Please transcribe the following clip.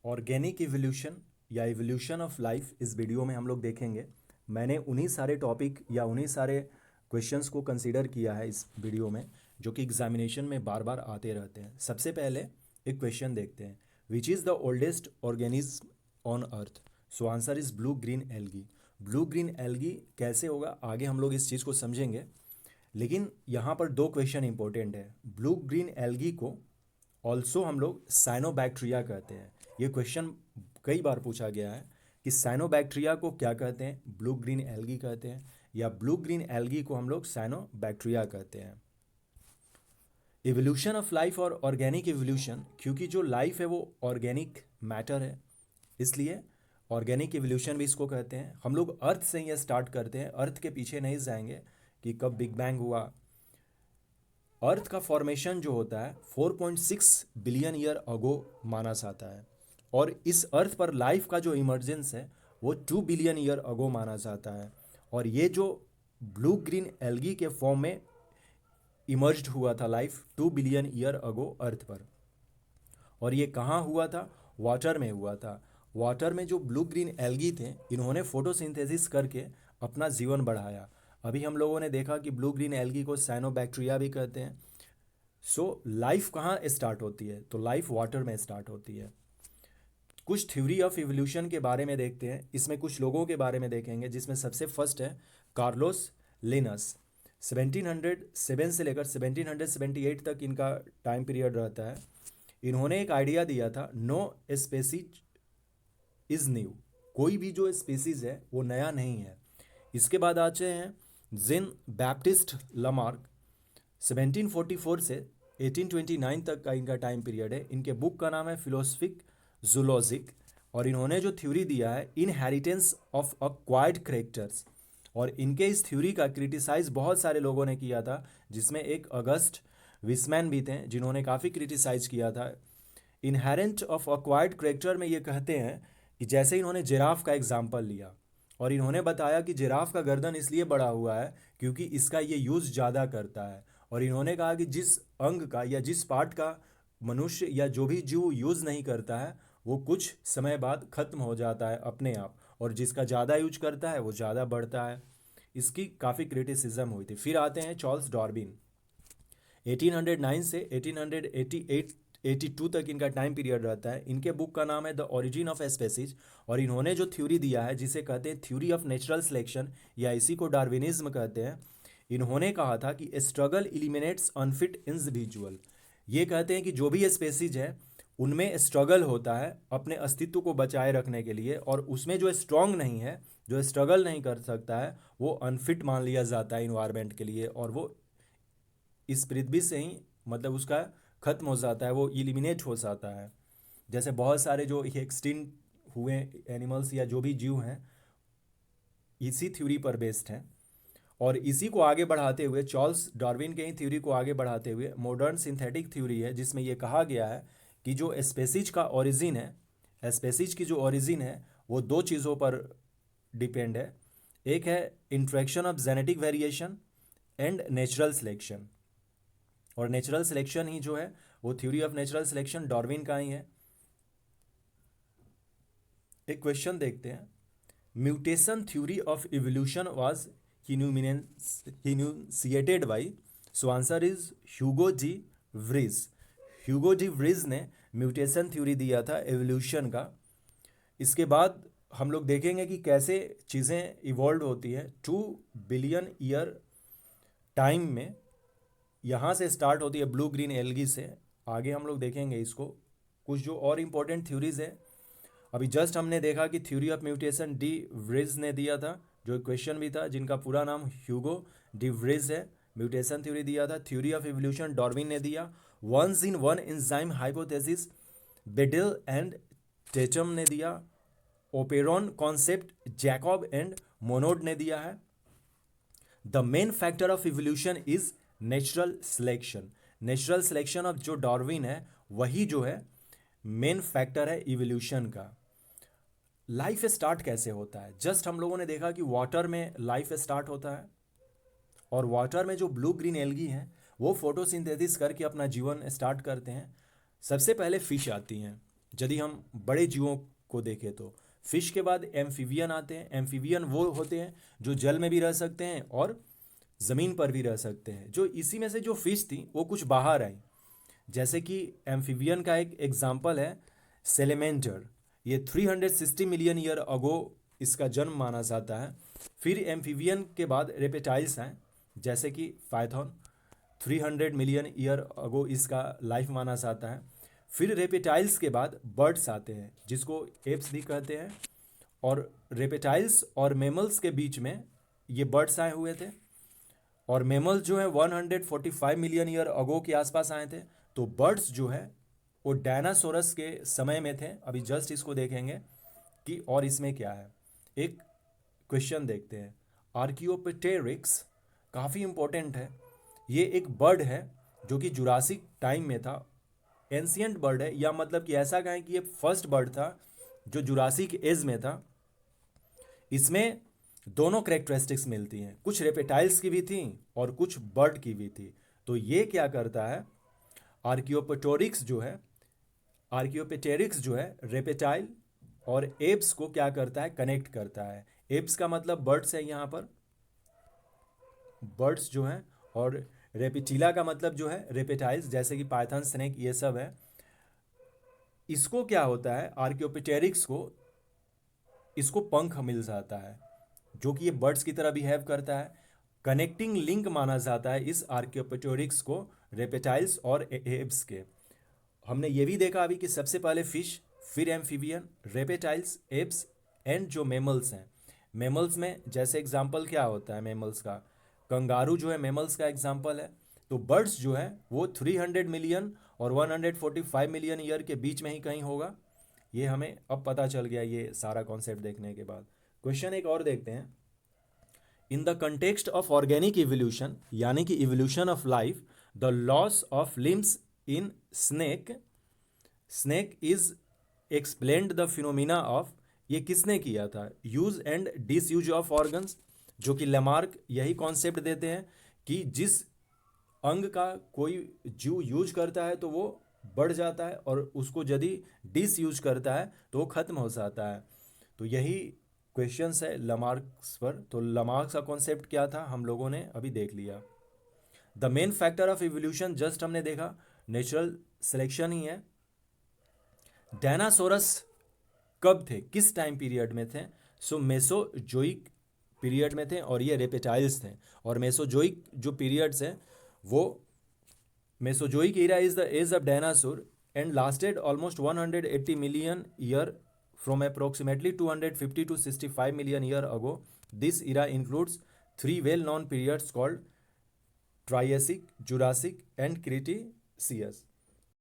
Organic evolution या evolution of life इस video में हम लोग देखेंगे। मैंने उन्हीं सारे टॉपिक या उन्हीं सारे क्वेश्चंस को कंसीडर किया है इस वीडियो में, जो कि एग्जामिनेशन में बार बार आते रहते हैं। सबसे पहले एक क्वेश्चन देखते हैं, which is the oldest organism on earth. So answer is blue green algae. Blue green algae कैसे होगा, आगे हम लोग इस चीज़ को समझेंगे। लेकिन यहाँ पर दो क्वेश्चन इंपॉर्टेंट है। ब्लू ग्रीन एल्गी को ऑल्सो हम लोग साइनोबैक्टीरिया कहते हैं। ये क्वेश्चन कई बार पूछा गया है कि साइनोबैक्टीरिया को क्या कहते हैं, ब्लू ग्रीन एल्गी कहते हैं, या ब्लू ग्रीन एल्गी को हम लोग साइनोबैक्टीरिया कहते हैं। इवोल्यूशन ऑफ लाइफ और ऑर्गेनिक इवोल्यूशन, क्योंकि जो लाइफ है वो ऑर्गेनिक मैटर है, इसलिए ऑर्गेनिक इवोल्यूशन भी इसको कहते हैं। हम लोग अर्थ से ही स्टार्ट करते हैं, अर्थ के पीछे नहीं जाएंगे कि कब बिग बैंग हुआ। अर्थ का फॉर्मेशन जो होता है 4.6 बिलियन ईयर अगो माना जाता है, और इस अर्थ पर लाइफ का जो इमर्जेंस है वो 2 बिलियन ईयर अगो माना जाता है। और ये जो ब्लू ग्रीन एल्गी के फॉर्म में इमर्ज्ड हुआ था लाइफ 2 बिलियन ईयर अगो अर्थ पर। और ये कहाँ हुआ था, वाटर में हुआ था। वाटर में जो ब्लू ग्रीन एल्गी थे, इन्होंने फोटोसिंथेसिस करके अपना जीवन बढ़ाया। अभी हम लोगों ने देखा कि ब्लू ग्रीन एल्गी को साइनोबैक्टीरिया भी कहते हैं। सो लाइफ कहाँ स्टार्ट होती है, तो लाइफ वाटर में स्टार्ट होती है। कुछ थ्योरी ऑफ इवोल्यूशन के बारे में देखते हैं, इसमें कुछ लोगों के बारे में देखेंगे, जिसमें सबसे फर्स्ट है कार्लोस लिनस। 1707 से लेकर 1778 तक इनका टाइम पीरियड रहता है। इन्होंने एक आइडिया दिया था, नो स्पेसीज इज न्यू। कोई भी जो स्पीसीज है वो नया नहीं है। इसके बाद आते हैं जिन बैप्टिस्ट लमार्क। 1744 से 1829 तक का इनका टाइम पीरियड है। इनके बुक का नाम है फिलोसफिक जूलॉजिक, और इन्होंने जो थ्योरी दिया है इनहेरिटेंस ऑफ अक्वायर्ड करेक्टर्स। और इनके इस थ्योरी का क्रिटिसाइज बहुत सारे लोगों ने किया था, जिसमें एक अगस्ट विस्मैन भी थे जिन्होंने काफ़ी क्रिटिसाइज किया था। इनहेरेंट ऑफ अक्वायर्ड करेक्टर में ये कहते हैं कि जैसे इन्होंने जिराफ का एग्जाम्पल लिया, और इन्होंने बताया कि जिराफ का गर्दन इसलिए बड़ा हुआ है क्योंकि इसका ये यूज़ ज़्यादा करता है। और इन्होंने कहा कि जिस अंग का या जिस पार्ट का मनुष्य या जो भी जीव यूज़ नहीं करता है वो कुछ समय बाद ख़त्म हो जाता है अपने आप, और जिसका ज़्यादा यूज करता है वो ज़्यादा बढ़ता है। इसकी काफ़ी क्रिटिसिज्म हुई थी। फिर आते हैं चार्ल्स डार्विन। 1809 से 1882 तक इनका टाइम पीरियड रहता है। इनके बुक का नाम है द ओरिजिन ऑफ स्पेसीज, और इन्होंने जो थ्योरी दिया है जिसे कहते हैं थ्योरी ऑफ नेचुरल सिलेक्शन, या इसी को डार्विनिज्म कहते हैं। इन्होंने कहा था कि स्ट्रगल इलिमिनेट्स अनफिट इंडिविजुअल। ये कहते हैं कि जो भी स्पेसीज है उनमें स्ट्रगल होता है अपने अस्तित्व को बचाए रखने के लिए, और उसमें जो स्ट्रांग नहीं है, जो स्ट्रगल नहीं कर सकता है, वो अनफिट मान लिया जाता है इन्वायरमेंट के लिए, और वो इस पृथ्वी से ही मतलब उसका खत्म हो जाता है, वो इलिमिनेट हो जाता है। जैसे बहुत सारे जो एक्सटिंक्ट हुए एनिमल्स या जो भी जीव हैं इसी थ्योरी पर बेस्ड हैं। और इसी को आगे बढ़ाते हुए, चार्ल्स डार्विन के ही थ्योरी को आगे बढ़ाते हुए मॉडर्न सिंथेटिक थ्योरी है, जिसमें ये कहा गया है कि जो स्पेसीज का ओरिजिन है, स्पेसीज की जो ओरिजिन है वो दो चीज़ों पर डिपेंड है। एक है interaction of genetic variation and natural selection. और नेचुरल सिलेक्शन ही जो है वो theory of natural selection Darwin का ही है। एक क्वेश्चन देखते हैं, mutation theory of evolution was enunciated by. So answer is Hugo de Vries. Hugo de Vries ने म्यूटेशन थ्योरी दिया था एवोल्यूशन का। इसके बाद हम लोग देखेंगे कि कैसे चीज़ें इवॉल्व होती है 2 बिलियन ईयर टाइम में। यहाँ से स्टार्ट होती है ब्लू ग्रीन एल्गी से, आगे हम लोग देखेंगे इसको। कुछ जो और इम्पोर्टेंट थ्योरीज है, अभी जस्ट हमने देखा कि थ्योरी ऑफ म्यूटेशन डी व्रिज ने दिया था, जो क्वेश्चन भी था, जिनका पूरा नाम ह्यूगो डी व्रिज है। म्यूटेशन थ्योरी दिया था। थ्योरी ऑफ इवोल्यूशन डार्विन ने दिया। Once in one enzyme hypothesis Beadle and Tatum ने दिया। Operon concept Jacob and Monod ने दिया है। The main factor of evolution is natural selection. Natural selection of जो डार्विन है वही जो है मेन फैक्टर है इवोल्यूशन का। लाइफ स्टार्ट कैसे होता है, जस्ट हम लोगों ने देखा कि वाटर में लाइफ स्टार्ट होता है, और वाटर में जो ब्लू ग्रीन एल्गी हैं वो फोटोसिंथेसिस करके अपना जीवन स्टार्ट करते हैं। सबसे पहले फिश आती हैं, यदि हम बड़े जीवों को देखें तो फिश के बाद एम्फीबियन आते हैं। एम्फीबियन वो होते हैं जो जल में भी रह सकते हैं और ज़मीन पर भी रह सकते हैं। जो इसी में से जो फिश थी वो कुछ बाहर आई, जैसे कि एम्फीबियन का एक एग्जाम्पल है सेलेमेंटर। ये 360 मिलियन ईयर अगो इसका जन्म माना जाता है। फिर एम्फीबियन के बाद रेपेटाइल्स हैं, जैसे कि पाइथन, 300 मिलियन ईयर अगो इसका लाइफ माना जाता है। फिर रेपेटाइल्स के बाद बर्ड्स आते हैं, जिसको एप्स भी कहते हैं। और रेपेटाइल्स और मेमल्स के बीच में ये बर्ड्स आए हुए थे। और मेमल्स जो है 145 मिलियन ईयर अगो के आसपास आए थे। तो बर्ड्स जो है वो डायनासोरस के समय में थे। अभी जस्ट इसको देखेंगे कि और इसमें क्या है। एक क्वेश्चन देखते हैं। आर्कियोप्टेरिक्स काफ़ी इंपॉर्टेंट है। ये एक बर्ड है जो कि जुरासिक टाइम में था। एंशियंट बर्ड है, या मतलब कि ऐसा कहें कि ये फर्स्ट बर्ड था जो जुरासिक एज में था। इसमें दोनों करेक्टरिस्टिक्स मिलती हैं, कुछ रेपेटाइल्स की भी थी और कुछ बर्ड की भी थी। तो ये क्या करता है, आर्कियोपेटेरिक्स जो है रेपेटाइल और एप्स को क्या करता है, कनेक्ट करता है। एप्स का मतलब बर्ड्स है यहाँ पर, बर्ड्स जो हैं, और रेपिटिला का मतलब जो है रेपेटाइल्स, जैसे कि पाइथन, स्नेक, ये सब है। इसको क्या होता है, आर्कियोपेटेरिक्स को इसको पंख मिल जाता है, जो कि ये बर्ड्स की तरह बिहेव करता है। कनेक्टिंग लिंक माना जाता है इस आर्कियोपेटेरिक्स को रेपेटाइल्स और एप्स के। हमने ये भी देखा अभी कि सबसे पहले फिश, फिर एम्फीबियन, रेपेटाइल्स, एप्स एंड जो मेमल्स हैं। मेमल्स में जैसे एग्जाम्पल क्या होता है मेमल्स का, कंगारू जो है मेमल्स का एग्जाम्पल है। तो बर्ड्स जो है वो 300 मिलियन और 145 मिलियन ईयर के बीच में ही कहीं होगा। ये हमें अब पता चल गया ये सारा कॉन्सेप्ट देखने के बाद। क्वेश्चन एक और देखते हैं। In the context of organic evolution, यानी कि evolution of life, the loss of limbs in snake is explained the phenomena of, ये किसने किया था, use and disuse of organs, जो कि लेमार्क यही कॉन्सेप्ट देते हैं कि जिस अंग का कोई जीव यूज करता है तो वो बढ़ जाता है, और उसको यदि डिसयूज करता है तो वो खत्म हो जाता है। तो यही क्वेश्चंस है लमार्क्स पर। तो लमार्क्स का कॉन्सेप्ट क्या था हम लोगों ने अभी देख लिया। The main factor of evolution just हमने देखा, नेचुरल सिलेक्शन ही है। डायनासोरस कब थे, किस टाइम पीरियड में थे, सो मेसोजोइक पीरियड में थे, और ये रेपेटाइल्स थे। और मेसोजोइक जो पीरियड्स हैं वो, Mesozoic era is the age of dinosaur and lasted almost 180 million year from approximately 250 to 65 million year ago. This era includes three well known periods called Triassic, Jurassic and Cretaceous.